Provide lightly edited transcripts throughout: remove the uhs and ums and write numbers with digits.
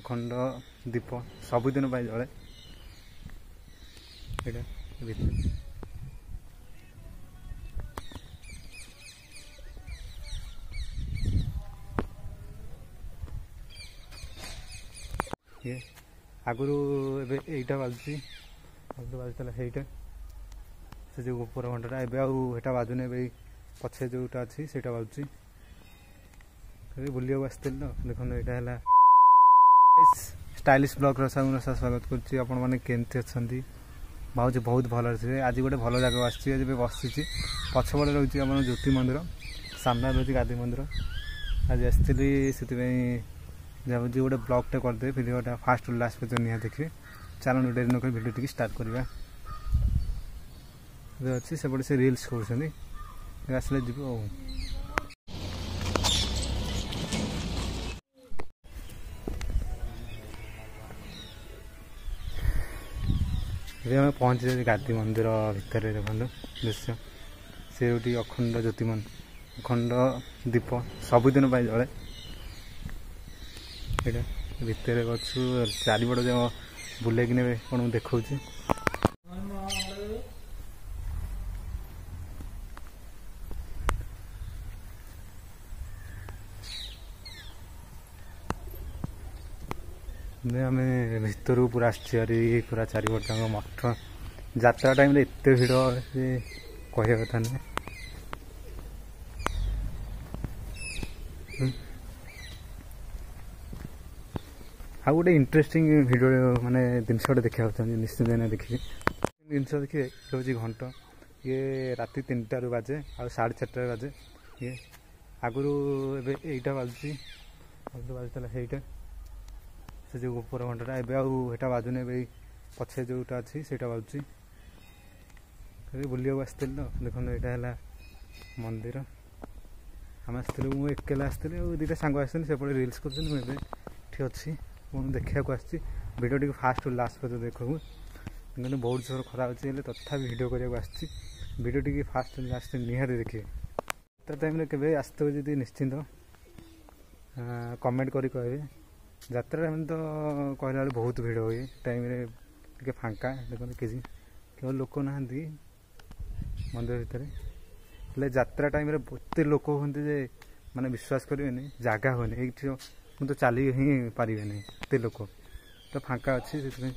खंड दीप सबुदिन जले ये आगुरी एटा बाजुची बाजुला ସେଇଟା से जो ऊपर घंटा एटा बाजुने पछे जोटा अच्छी से बाजुची बुलिया आसती तो देखो यहाँ स्टाइलिश ब्लॉग स्वागत करुच्ची आपण मैंने केमती अच्छा भावुँ बहुत भल थे आज गोटे भल जगह आसी बसी पछपटे रोचे आम ज्योति मंदिर सामना रोचे गादी मंदिर आज आसती से भावी गोटे ब्लॉगटे करदे भिडियोटा फास्ट लास्ट पे निहा देखिए चलो डेरी नक भिडियो टी स्टार्ट करवा अच्छी सेपटे से रिल्स कर आसले जीव आम पहुँची जाए गादी मंदिर भितर देखो दृश्य से अखंड ज्योतिमन अखंड दीप सबुदिन जले ये भितर गु चारिपट जो बुले कौन देखा आम भर पूरा आसरी पूरा चारिपट मठ यात्रा टाइम एत भिड़ से कह कथा ना आ गोटे इंटरेस्टिंग भिडियो माने जिनस गोटे देखा निश्चित देखिए जिनस देखिए हूँ घंट ये राति 3टार बाजे आ 4:30 बाजे ये आगुरी एटा बाजुची बाजुला ସେଇଟା से जो ऊपर घंटा एटा बाजुने पछे जोटा अच्छी से बाजुची बुलिया आसती तो देखो यहाँ मंदिर आम आसती मुझे एकेला आसती दुटा सांग आसते सेपटे रिल्स कर अच्छी मुझे देखा भिडियो टी फास्ट लास्ट पे देखो क्योंकि बहुत जोर खरा अच्छी तथा भिडियो करने भिडियो टी फास्ट लास्ट निहाती देखिए तो टाइम के आसते जी निश्चिंत कमेंट करी कहे यात्रा टाइम तो कहला बहुत भिड़ हुए टाइम टे फांका देखो किसी केवल लोक ना मंदिर भितर यात्रा टाइम एत लोक हमें माने विश्वास करेंगे जगह हुए मुझे तो चली ही पारे नहीं एत लोक तो फांका अच्छी से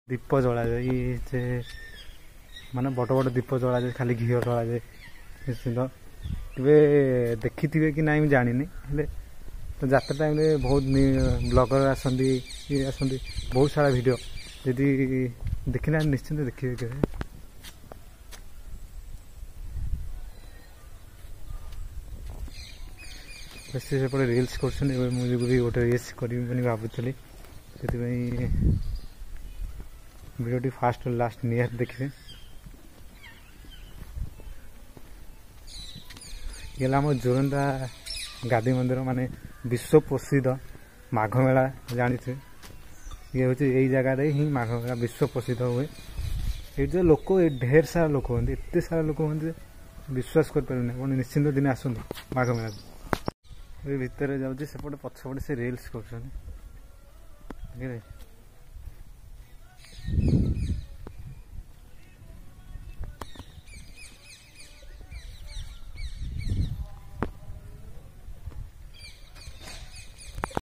दीप जला जाए माने बड़ बड़ दीप जला जाए खाली घी जला जाए निश्चिंत देखी थे कि ना जानी तो यात्रा टाइम बहुत ब्लॉगर आसती बहुत सारा वीडियो यदि देखना निश्चिंत देखिए केवे सेपटे रिल्स कर मुझे भी गोटे रिल्स करी भावुली से वीडियो टी फास्ट लास्ट निहाती देखिए ये आम जोरंदा गादी मंदिर माने विश्व प्रसिद्ध माघ मेला जानी थे ये हूँ यही जगह ही माघ मेला विश्व प्रसिद्ध हुए ये जो लोक ढेर सारा लोक हमें एत सारा लोक हमें विश्वास कर निश्चिंत दिन आसतु माघ मेला भितर जाऊँगी सेपटे पछपटे से रिल्स कर